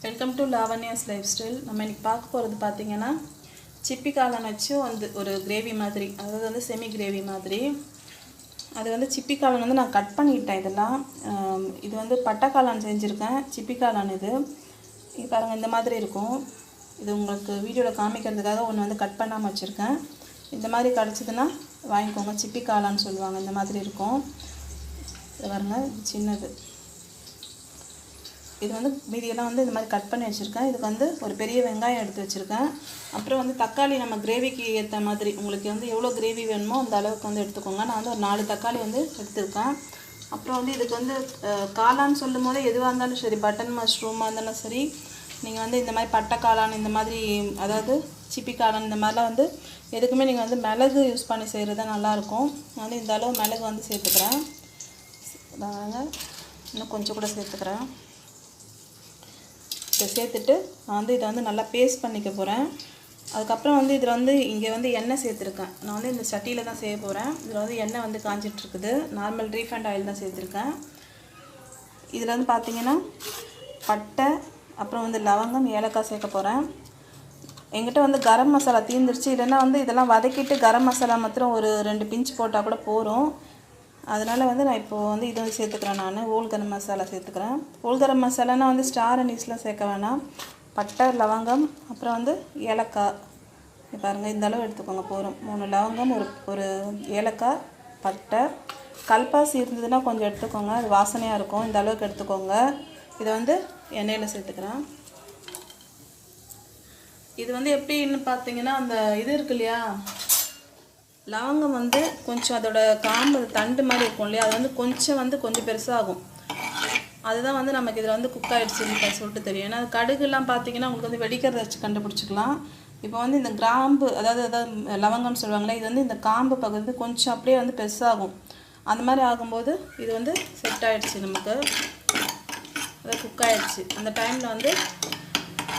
Welcome to Lavanya's life style. நம்ம இன்றைக்கி பார்க்க போகிறது பார்த்திங்கன்னா சிப்பி காளான் வச்சு ஒரு கிரேவி மாதிரி, அதாவது வந்து செமி கிரேவி மாதிரி. அது வந்து சிப்பி காளான் வந்து நான் கட் பண்ணிட்டேன். இதெல்லாம் இது வந்து பட்டை காளான் செஞ்சுருக்கேன். சிப்பி காளான் இது பாருங்கள், இந்த மாதிரி இருக்கும். இது உங்களுக்கு வீடியோவில் காமிக்கிறதுக்காக ஒன்று வந்து கட் பண்ணாமல் வச்சுருக்கேன். இந்த மாதிரி கிடச்சிதுன்னா வாங்கிக்கோங்க. சிப்பி காளான்னு சொல்லுவாங்க. இந்த மாதிரி இருக்கும். இது பாருங்கள், சின்னது. இது வந்து மீதியெல்லாம் வந்து இந்த மாதிரி கட் பண்ணி வச்சுருக்கேன். இதுக்கு வந்து ஒரு பெரிய வெங்காயம் எடுத்து வச்சுருக்கேன். அப்புறம் வந்து தக்காளி, நம்ம கிரேவிக்கு ஏற்ற மாதிரி உங்களுக்கு வந்து எவ்வளோ கிரேவி வேணுமோ அந்த அளவுக்கு வந்து எடுத்துக்கோங்க. நான் வந்து ஒரு 4 தக்காளி வந்து எடுத்துருக்கேன். அப்புறம் வந்து இதுக்கு வந்து காளான்னு சொல்லும் போது எதுவாக இருந்தாலும் சரி, பட்டன் மஷ்ரூமாக இருந்தாலும் சரி, நீங்கள் வந்து இந்த மாதிரி பட்டை காளான், இந்த மாதிரி அதாவது சிப்பி காளான், இந்த மாதிரிலாம் வந்து எதுக்குமே நீங்கள் வந்து மிளகு யூஸ் பண்ணி செய்கிறது தான் நல்லாயிருக்கும். நான் வந்து இந்த அளவு மிளகு வந்து சேர்த்துக்கிறேன். இன்னும் கொஞ்சம் கூட சேர்த்துக்கிறேன். இதை சேர்த்துட்டு நான் வந்து இதை வந்து நல்லா பேஸ்ட் பண்ணிக்க போகிறேன். அதுக்கப்புறம் வந்து இதில் வந்து இங்கே வந்து எண்ணெய் சேர்த்துருக்கேன். நான் வந்து இந்த சட்டியில் தான் செய்ய போகிறேன். இதில் வந்து எண்ணெய் வந்து காஞ்சிட்ருக்குது. நார்மல் ரீஃபைண்ட் ஆயில் தான் சேர்த்துருக்கேன். இதில் வந்து பார்த்திங்கன்னா பட்டை, அப்புறம் வந்து லவங்கம், ஏலக்காய் சேர்க்க போகிறேன். எங்கிட்ட வந்து கரம் மசாலா தீர்ந்துருச்சு. இல்லைன்னா வந்து இதெல்லாம் வதக்கிட்டு கரம் மசாலா மாத்திரம் ஒரு 2 பிஞ்ச் போட்டால் கூட போகிறோம். அதனால் வந்து நான் இப்போது வந்து இது வந்து சேர்த்துக்கிறேன். நான் ஹோல் கரம் மசாலா சேர்த்துக்கிறேன். ஹோல் கரம் மசாலானா வந்து ஸ்டார் அனீஸ்லாம் சேர்க்க வேணாம். பட்டை, லவங்கம், அப்புறம் வந்து ஏலக்காய். பாருங்கள், இந்த அளவு எடுத்துக்கோங்க, போகிறோம். 3 லவங்கம், ஒரு ஏலக்காய், பட்டை, கல்பாசி இருந்ததுன்னா கொஞ்சம் எடுத்துக்கோங்க, அது வாசனையாக இருக்கும். இந்த அளவுக்கு எடுத்துக்கோங்க. இதை வந்து எண்ணெயில் சேர்த்துக்கிறேன். இது வந்து எப்படின்னு பார்த்தீங்கன்னா, அந்த இது இருக்கு இல்லையா, லவங்கம் வந்து கொஞ்சம் அதோட காம்பு தண்டு மாதிரி இருக்கும் இல்லையா, அது வந்து கொஞ்சம் பெருசாகும். அதுதான் வந்து நமக்கு இதில் வந்து குக் ஆகிடுச்சுன்னு சொல்லிட்டு தெரியும். ஏன்னா கடுகுலாம் பார்த்தீங்கன்னா உங்களுக்கு வந்து வெடிக்கிறத வச்சு கண்டுபிடிச்சிக்கலாம். இப்போ வந்து இந்த கிராம்பு, அதாவது லவங்கம்னு சொல்லுவாங்களே, இது வந்து இந்த காம்பு பகுதி கொஞ்சம் அப்படியே வந்து பெருசாகும். அந்த மாதிரி ஆகும்போது இது வந்து செட் ஆகிடுச்சு, நமக்கு அதாவது குக் ஆகிடுச்சு. அந்த டைமில் வந்து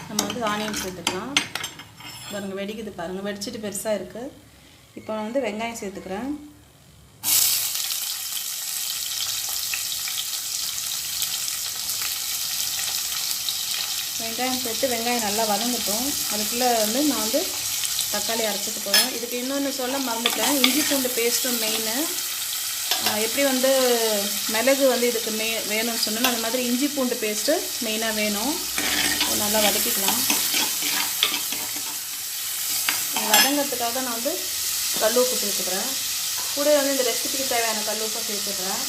நம்ம வந்து ஆனியன் சேர்த்துக்கலாம். பாருங்கள், வெடிக்குது பாருங்கள், வெடிச்சிட்டு பெருசாக இருக்குது. இப்போ நான் வந்து வெங்காயம் சேர்த்துக்கிறேன். வெங்காயம் சேர்த்து வெங்காயம் நல்லா வதங்கட்டும். அதுக்குள்ளே வந்து நான் வந்து தக்காளி அரைச்சிட்டு போகிறேன். இதுக்கு இன்னொன்று சொல்ல மறந்துட்டேன், இஞ்சி பூண்டு பேஸ்ட்டும் மெயின். எப்படி வந்து மிளகு வந்து இதுக்கு வேணும்னு சொன்னோன்னா, அந்த மாதிரி இஞ்சி பூண்டு பேஸ்ட்டு மெயினாக வேணும். நல்லா வதக்கிக்கலாம். வதங்கிறதுக்காக நான் வந்து கல் உப்பு சேர்த்துக்கிறேன். கூட வந்து இந்த ரெசிபிக்கு தேவையான கல் உப்பை சேர்த்துக்கிறேன்.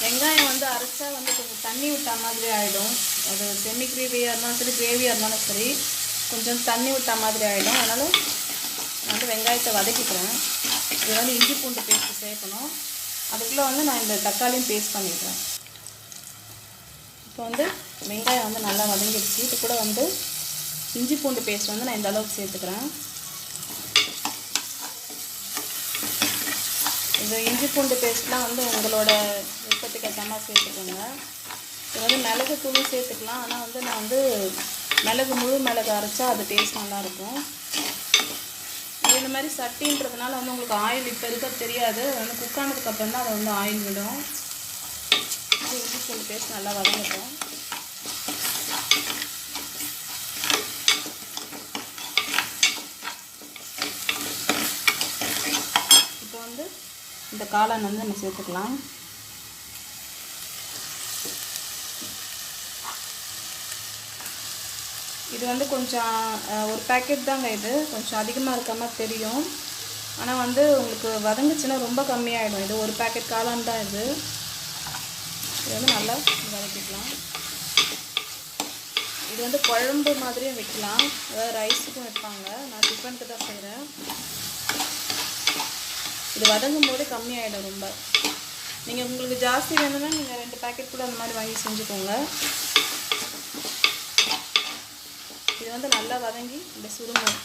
வெங்காயம் வந்து அரைச்சா வந்து கொஞ்சம் தண்ணி விட்டா மாதிரி ஆகிடும். அது செமி கிரேவியாக இருந்தாலும் சரி, கிரேவியாக இருந்தாலும் சரி, கொஞ்சம் தண்ணி விட்டா மாதிரி ஆகிடும். அதனால் நான் வந்து வெங்காயத்தை வதக்கிக்கிறேன். இது வந்து இஞ்சி பூண்டு பேஸ்ட்டு சேர்க்கணும். அதுக்குள்ளே வந்து நான் இந்த தக்காளியும் பேஸ்ட் பண்ணிக்கிறேன். இப்போ வந்து வெங்காயம் வந்து நல்லா வதங்கிடுச்சு. இது கூட வந்து இஞ்சி பூண்டு பேஸ்ட் வந்து நான் இந்த அளவுக்கு சேர்த்துக்கிறேன். இந்த இஞ்சி பூண்டு பேஸ்ட்லாம் வந்து உங்களோட விருப்பத்துக்கு ஏற்ற மாதிரி சேர்த்துக்கோங்க. இது வந்து மிளகு தூளும் சேர்த்துக்கலாம். ஆனால் வந்து நான் வந்து முழு மிளகு அரைச்சா அது டேஸ்ட் நல்லாயிருக்கும். இந்த மாதிரி சட்டின்றதுனால வந்து உங்களுக்கு ஆயில் இப்போ இருக்க தெரியாது. அது வந்து குக் ஆனதுக்கப்புறம் தான் அதை வந்து ஆயில் விடும். இஞ்சி பூண்டு பேஸ்ட் நல்லா வதங்கட்டும். இப்போ வந்து இந்த காளான் வந்து நம்ம சேர்த்துக்கலாம். இது வந்து கொஞ்சம் ஒரு பேக்கெட் தாங்க, இது கொஞ்சம் அதிகமாக இருக்க மாதிரி தெரியும். ஆனால் வந்து உங்களுக்கு வதங்குச்சுன்னா ரொம்ப கம்மியாகிடும். இது ஒரு பேக்கெட் காளான் தான் இது. இது வந்து நல்லா வதக்கிக்கலாம். இது வந்து குழம்பு மாதிரியும் வைக்கலாம், அதாவது ரைஸுக்கும் வைப்பாங்க. நான் டிஃபனுக்கு தான் செய்கிறேன். இது வதங்கும் போது கம்மியாகிடும் ரொம்ப. நீங்கள் உங்களுக்கு ஜாஸ்தி வேணும்னா நீங்கள் 2 பேக்கெட் கூட அந்த மாதிரி வாங்கி செஞ்சுக்கோங்க. இது வந்து நல்லா வதங்கி இந்த சுருங்கும்.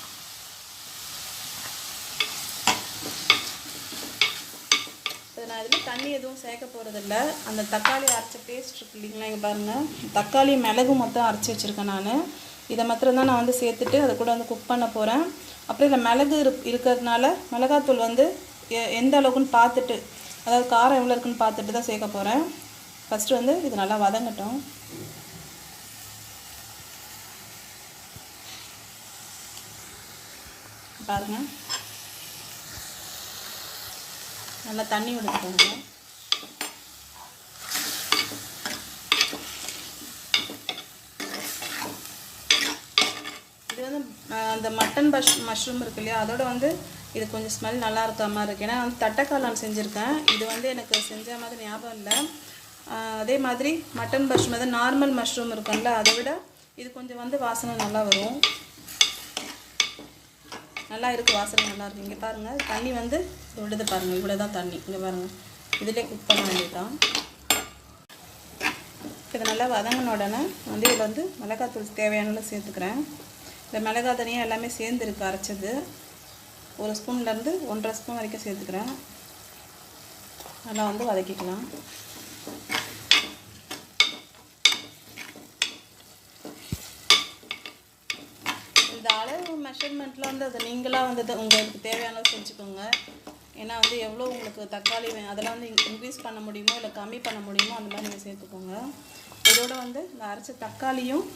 நான் இதில் தண்ணி எதுவும் சேர்க்க போகிறதில்ல. அந்த தக்காளி அரைச்ச பேஸ்ட் இருக்கு இல்லைங்களா, இங்கே பாருங்கள், தக்காளி மிளகு மொத்தம் அரைச்சி வச்சுருக்கேன் நான். இதை மாத்திரம் தான் நான் வந்து சேர்த்துட்டு அதை கூட வந்து குக் பண்ண போகிறேன். அப்புறம் இதில் மிளகு இருக்கிறதுனால மிளகாத்தூள் வந்து எந்த அளவுக்குன்னு பார்த்துட்டு, அதாவது காரம் எவ்வளோ இருக்குன்னு பார்த்துட்டு தான் சேர்க்க போகிறேன். ஃபஸ்ட்டு வந்து இது நல்லா வதங்கட்டும். பாருங்கள், நல்லா தண்ணி விடுத்துக்கோங்க. இது வந்து அந்த மட்டன் மஷ்ரூம் இருக்கு இல்லையா, அதோட வந்து இது கொஞ்சம் ஸ்மெல் நல்லா இருக்க மாதிரி இருக்குது. ஏன்னா வந்து தட்டைக்காளான் செஞ்சுருக்கேன். இது வந்து எனக்கு செஞ்ச மாதிரி ஞாபகம் இல்லை. அதே மாதிரி மட்டன் மஷ்ரூம் அதாவது நார்மல் மஷ்ரூம் இருக்கும்ல, அதை விட இது கொஞ்சம் வந்து வாசனை நல்லா வரும். நல்லா இருக்குது, வாசனை நல்லா இருக்குது. இங்கே பாருங்கள், தண்ணி வந்து விடுது பாருங்கள், இவ்வளோ தான் தண்ணி. இங்கே பாருங்கள், இதிலே குக் பண்ண வேண்டியதுதான். இதை நல்லா வதங்கின உடனே வந்து இதில் வந்து மிளகாத்தூள் தேவையானது சேர்த்துக்கிறேன். இந்த மிளகாய் தனியாக எல்லாமே சேர்ந்துருக்கு அரைச்சது. 1 ஸ்பூன்லேருந்து 1.5 ஸ்பூன் வரைக்கும் சேர்த்துக்கிறேன். நல்லா வந்து வதக்கிக்கலாம். இந்த அளவு மெஷர்மெண்ட்டில் வந்து அதை நீங்களாக வந்து உங்களுக்கு தேவையானது செஞ்சுக்கோங்க. ஏன்னா வந்து எவ்வளோ உங்களுக்கு தக்காளி அதெல்லாம் வந்து இன்க்ரீஸ் பண்ண முடியுமோ இல்லை கம்மி பண்ண முடியுமோ அந்த மாதிரி நீங்கள் சேர்த்துக்கோங்க. இதோட வந்து இந்த அரைச்ச தக்காளியும்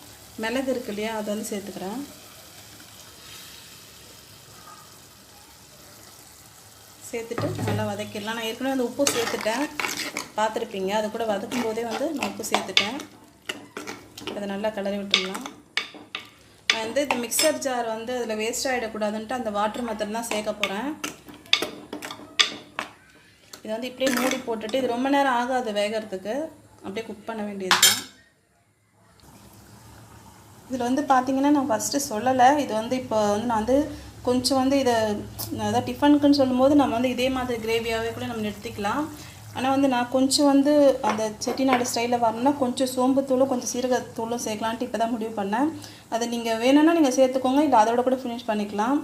மிளகு இருக்கு இல்லையா, அதை வந்து சேர்த்துக்கிறேன். சேர்த்துட்டு நல்லா வதக்கிடலாம். நான் ஏற்கனவே வந்து உப்பு சேர்த்துட்டேன், பார்த்துருப்பீங்க. அது கூட வதக்கும் போதே வந்து நான் உப்பு சேர்த்துட்டேன். அதை நல்லா கிளறி விட்டுடலாம். நான் வந்து இந்த மிக்சர் ஜார் வந்து அதில் வேஸ்ட் ஆகிடக்கூடாதுன்ட்டு அந்த வாட்டர் மெத்தட் தான் சேர்க்க போகிறேன். இதை வந்து இப்படியே மூடி போட்டுட்டு, இது ரொம்ப நேரம் ஆகாது வேகிறதுக்கு, அப்படியே குக் பண்ண வேண்டியது தான். இதில் வந்து பார்த்திங்கன்னா நான் ஃபஸ்ட்டு சொல்லலை, இது வந்து இப்போ வந்து நான் வந்து கொஞ்சம் வந்து இதை அதாவது டிஃபனுக்குன்னு சொல்லும்போது நம்ம வந்து இதே மாதிரி கிரேவியாகவே கூட நம்ம நிறுத்திக்கலாம். ஆனால் வந்து நான் கொஞ்சம் வந்து அந்த செட்டிநாடு ஸ்டைலில் வரணும்னா கொஞ்சம் சோம்புத்தூளும் கொஞ்சம் சீரகத்தூளும் சேர்க்கலான்ட்டு இப்போ தான் முடிவு பண்ணேன். அதை நீங்கள் வேணும்னா நீங்கள் சேர்த்துக்கோங்க, இல்லை அதோட கூட ஃபினிஷ் பண்ணிக்கலாம்.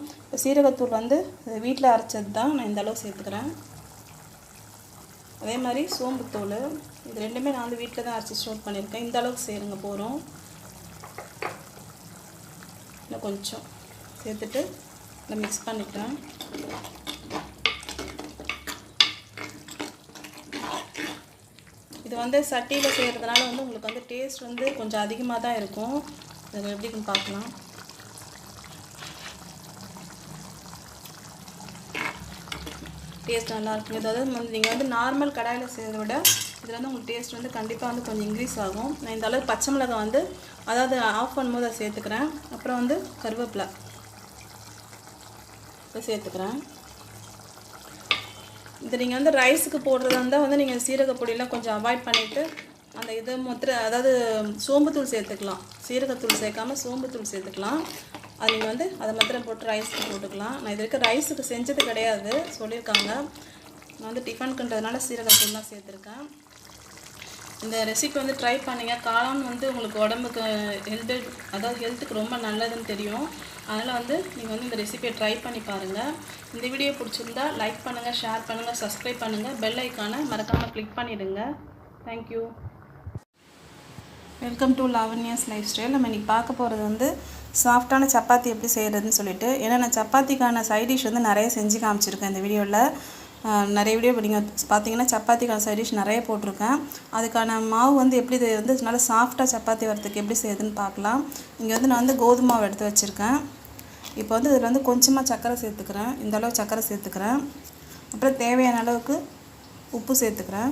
சீரகத்தூள் வந்து வீட்டில் அரைச்சது தான், நான் இந்த அளவு சேர்த்துக்கிறேன். அதே மாதிரி சோம்புத்தூள், இது ரெண்டுமே நான் வந்து வீட்டில் தான் அரைச்சி ஸ்டோர் பண்ணியிருக்கேன். இந்த அளவுக்கு சேருங்க போகிறோம். இன்னும் கொஞ்சம் சேர்த்துட்டு இதை மிக்ஸ் பண்ணிக்கிறேன். இது வந்து சட்டியில் செய்கிறதுனால வந்து உங்களுக்கு வந்து டேஸ்ட் வந்து கொஞ்சம் அதிகமாக தான் இருக்கும். இது எப்படின்னு பார்க்கலாம். டேஸ்ட் நல்லாயிருக்கும். அதாவது வந்து நீங்கள் வந்து நார்மல் கடாயில் செய்கிறத விட இதில் வந்து உங்களுக்கு டேஸ்ட் வந்து கண்டிப்பாக வந்து கொஞ்சம் இன்க்ரீஸ் ஆகும். நான் இந்த அளவு பச்சை மிளகாய் வந்து அதாவது ஆஃப் பண்ணும்போது அதை சேர்த்துக்கிறேன். அப்புறம் வந்து கருவேப்பிலை சேர்த்துக்கிறேன். இது நீங்கள் வந்து ரைஸுக்கு போடுறதா இருந்தால் வந்து நீங்கள் சீரக பொடியெலாம் கொஞ்சம் அவாய்ட் பண்ணிவிட்டு அந்த இதை அதாவது சோம்புத்தூள் சேர்த்துக்கலாம். சீரகத்தூள் சேர்க்காமல் சோம்புத்தூள் சேர்த்துக்கலாம். அது நீங்கள் வந்து அதை மாத்திரம் போட்டு ரைஸுக்கு போட்டுக்கலாம். நான் இது வரைக்கும் ரைஸுக்கு செஞ்சது கிடையாது, சொல்லியிருக்காங்க. நான் வந்து டிஃபனுக்குன்றதுனால சீரகத்தூள் தான் சேர்த்துருக்கேன். இந்த ரெசிபி வந்து ட்ரை பண்ணுங்க. காளான் வந்து உங்களுக்கு உடம்புக்கு ஹெல்த்துக்கு ரொம்ப நல்லதுன்னு தெரியும். அதனால் வந்து நீங்கள் வந்து இந்த ரெசிபியை ட்ரை பண்ணி பாருங்கள். இந்த வீடியோ பிடிச்சிருந்தா லைக் பண்ணுங்கள், ஷேர் பண்ணுங்கள், சப்ஸ்கிரைப் பண்ணுங்கள், பெல் ஐக்கானை மறக்காமல் கிளிக் பண்ணிவிடுங்க. Thank you. Welcome to Lavanya's life style. நம்ம இன்றைக்கி பார்க்க போகிறது வந்து சாஃப்டான சப்பாத்தி எப்படி செய்கிறதுன்னு சொல்லிட்டு. ஏன்னா நான் சப்பாத்திக்கான சைட் டிஷ் வந்து நிறைய செஞ்சு காமிச்சிருக்கேன் இந்த வீடியோவில். நிறைய வீடியோ நீங்கள் பார்த்தீங்கன்னா சப்பாத்திக்கான சைட் டிஷ் நிறைய போட்டிருக்கேன். அதுக்கான மாவு வந்து எப்படி இது வந்து நல்லா சாஃப்டாக சப்பாத்தி வரத்துக்கு எப்படி செய்யுதுன்னு பார்க்கலாம். இங்கே வந்து நான் வந்து கோதுமை மாவு எடுத்து வச்சுருக்கேன். இப்போ வந்து இதில் வந்து கொஞ்சமாக சர்க்கரை சேர்த்துக்கிறேன். இந்த அளவு சர்க்கரை சேர்த்துக்கிறேன். அப்புறம் தேவையான அளவுக்கு உப்பு சேர்த்துக்கிறேன்.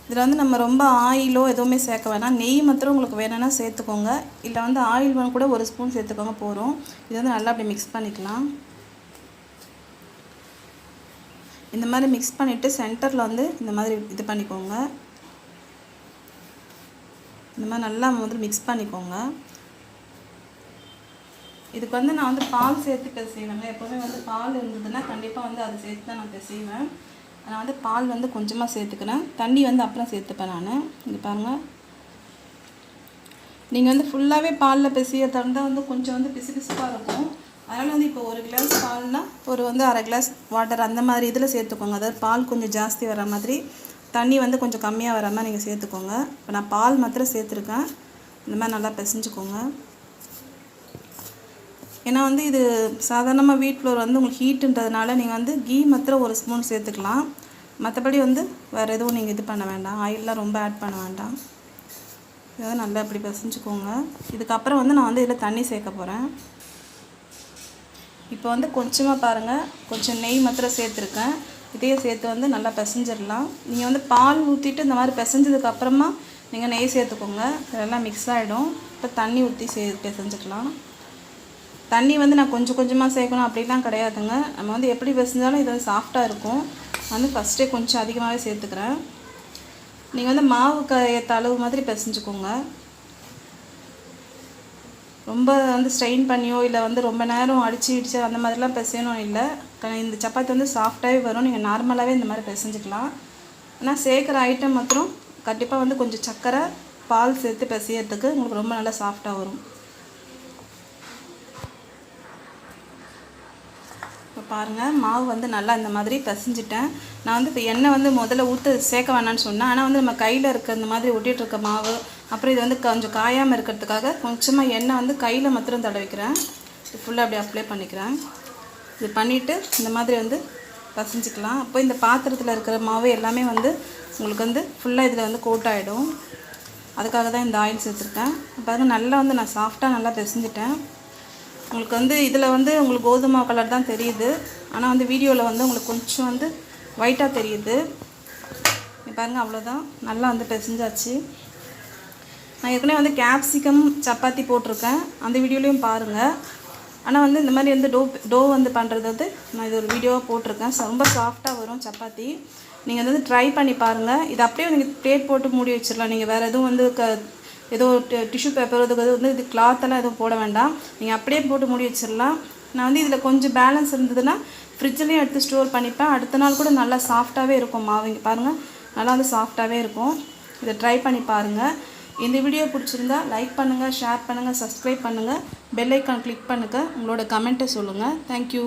இதில் வந்து நம்ம ரொம்ப ஆயிலோ எதுவுமே சேர்க்க வேணாம். நெய் மாத்திரம் உங்களுக்கு வேணும்னா சேர்த்துக்கோங்க, இல்லை வந்து ஆயில் கூட 1 ஸ்பூன் சேர்த்துக்கோங்க போதும். இது வந்து நல்லா அப்படி மிக்ஸ் பண்ணிக்கலாம். இந்த மாதிரி மிக்ஸ் பண்ணிவிட்டு சென்டரில் வந்து இந்த மாதிரி இது பண்ணிக்கோங்க. இந்த மாதிரி நல்லா வந்து மிக்ஸ் பண்ணிக்கோங்க. இதுக்கு வந்து நான் வந்து பால் சேர்த்து செய்வேங்க. எப்போவுமே வந்து பால் இருந்ததுன்னா கண்டிப்பாக வந்து அதை சேர்த்து தான் நான் செய்வேன். நான் வந்து பால் வந்து கொஞ்சமாக சேர்த்துக்கிறேன், தண்ணி வந்து அப்புறம் சேர்த்துப்பேன் நான். இங்கே பாருங்கள், நீங்கள் வந்து ஃபுல்லாகவே பாலில் பிசைய தந்தால் வந்து கொஞ்சம் வந்து பிசுபிசுப்பாக இருக்கும். அதனால் வந்து இப்போ 1 கிளாஸ் பால்னால் ஒரு வந்து 1/2 கிளாஸ் வாட்டர் அந்த மாதிரி இதில் சேர்த்துக்கோங்க. அதாவது பால் கொஞ்சம் ஜாஸ்தி வர மாதிரி, தண்ணி வந்து கொஞ்சம் கம்மியாக வர மாதிரி நீங்கள் சேர்த்துக்கோங்க. இப்போ நான் பால் மாத்திரம் சேர்த்துருக்கேன். இந்த மாதிரி நல்லா பிசைஞ்சுக்கோங்க. ஏன்னா வந்து இது சாதாரணமாக வீட் ஃப்ளோர் வந்து உங்களுக்கு ஹீட்டுன்றதுனால நீங்கள் வந்து கீ மாத்திரம் 1 ஸ்பூன் சேர்த்துக்கலாம். மற்றபடி வந்து வேறு எதுவும் நீங்கள் இது பண்ண வேண்டாம், ஆயிலெலாம் ரொம்ப ஆட் பண்ண வேண்டாம். இதை நல்லா இப்படி பிசைஞ்சுக்கோங்க. இதுக்கப்புறம் வந்து நான் வந்து இதில் தண்ணி சேர்க்க போகிறேன். இப்போ வந்து கொஞ்சமாக பாருங்கள், கொஞ்சம் நெய் மாத்திரம் சேர்த்துருக்கேன். இதையே சேர்த்து வந்து நல்லா பிசைஞ்சிடலாம். நீங்கள் வந்து பால் ஊற்றிட்டு இந்த மாதிரி பிசைஞ்சதுக்கப்புறமா நீங்கள் நெய் சேர்த்துக்கோங்க, இதெல்லாம் மிக்ஸ் ஆகிடும். இப்போ தண்ணி ஊற்றி பிசைஞ்சுக்கலாம். தண்ணி வந்து நான் கொஞ்சம் கொஞ்சமாக சேர்க்கணும் அப்படிலாம் கிடையாதுங்க. நம்ம வந்து எப்படி பிசைஞ்சாலும் இது வந்து சாஃப்டாக இருக்கும். வந்து ஃபஸ்ட்டே கொஞ்சம் அதிகமாகவே சேர்த்துக்கிறேன். நீங்கள் வந்து மாவு ஏற்ற அளவு மாதிரி பிசைஞ்சுக்கோங்க. ரொம்ப வந்து ஸ்ட்ரெயின் பண்ணியோ இல்லை வந்து ரொம்ப நேரம் அடிச்சு அந்த மாதிரிலாம் பிசையணும் இல்லை. இந்த சப்பாத்தி வந்து சாஃப்டாகவே வரும். நீங்கள் நார்மலாகவே இந்த மாதிரி பிசைஞ்சிக்கலாம். ஆனால் சேர்க்குற ஐட்டம் மாத்திரம் கண்டிப்பாக வந்து கொஞ்சம் சர்க்கரை பால் சேர்த்து பிசையறதுக்கு உங்களுக்கு ரொம்ப நல்லா சாஃப்டாக வரும். இப்போ பாருங்கள், மாவு வந்து நல்லா இந்த மாதிரி பிசைஞ்சிட்டேன். நான் வந்து இப்போ எண்ணெய் வந்து முதல்ல சேர்க்க வேணான்னு சொன்னேன். ஆனால் வந்து நம்ம கையில் இருக்க இந்த மாதிரி ஒட்டிகிட்ருக்க மாவு, அப்புறம் இது வந்து கொஞ்சம் காயாமல் இருக்கிறதுக்காக கொஞ்சமாக எண்ணெய் வந்து கையில் மாத்திரம் தடவிக்கிறேன். இது ஃபுல்லாக அப்படியே அப்ளை பண்ணிக்கிறேன். இது பண்ணிவிட்டு இந்த மாதிரி வந்து பிசைஞ்சிக்கலாம். அப்போ இந்த பாத்திரத்தில் இருக்கிற மாவு எல்லாமே வந்து உங்களுக்கு வந்து ஃபுல்லாக இதில் வந்து கோட் ஆகிடும். அதுக்காக தான் இந்த ஆயில் சேர்த்துருக்கேன். பாருங்கள், நல்லா வந்து நான் சாஃப்டாக நல்லா பிசைஞ்சிட்டேன். உங்களுக்கு வந்து இதில் வந்து உங்களுக்கு கோதுமை கலர் தான் தெரியுது, ஆனால் வந்து வீடியோவில் வந்து உங்களுக்கு கொஞ்சம் வந்து ஒயிட்டாக தெரியுது. பாருங்கள், அவ்வளோதான், நல்லா வந்து பிசைஞ்சாச்சு. நான் ஏற்கனவே வந்து கேப்சிகம் சப்பாத்தி போட்டிருக்கேன், அந்த வீடியோலையும் பாருங்கள். ஆனால் வந்து இந்த மாதிரி வந்து டோ வந்து பண்ணுறது வந்து நான் இது ஒரு வீடியோவாக போட்டிருக்கேன். ரொம்ப சாஃப்டாக வரும் சப்பாத்தி. நீங்கள் வந்து ட்ரை பண்ணி பாருங்கள். இது அப்படியே நீங்கள் பிளேட் போட்டு மூடி வச்சிடலாம். நீங்கள் வேறு எதுவும் வந்து ஏதோ டிஷ்யூ பேப்பர் வந்து இது கிளாத்தெல்லாம் எதுவும் போட வேண்டாம். நீங்கள் அப்படியே போட்டு மூடி வச்சிடலாம். நான் வந்து இதில் கொஞ்சம் பேலன்ஸ் இருந்ததுன்னா ஃப்ரிட்ஜ்லேயும் எடுத்து ஸ்டோர் பண்ணிப்பேன். அடுத்த நாள் கூட நல்லா சாஃப்டாகவே இருக்கும் மாவு. இங்கே பாருங்கள், நல்லா வந்து சாஃப்டாகவே இருக்கும். இதை ட்ரை பண்ணி பாருங்கள். இந்த வீடியோ பிடிச்சிருந்தா லைக் பண்ணுங்கள், ஷேர் பண்ணுங்கள், சப்ஸ்கிரைப் பண்ணுங்கள், பெல் ஐக்கான் கிளிக் பண்ணுங்கள், உங்களோட கமெண்ட்டை சொல்லுங்கள். தேங்க்யூ.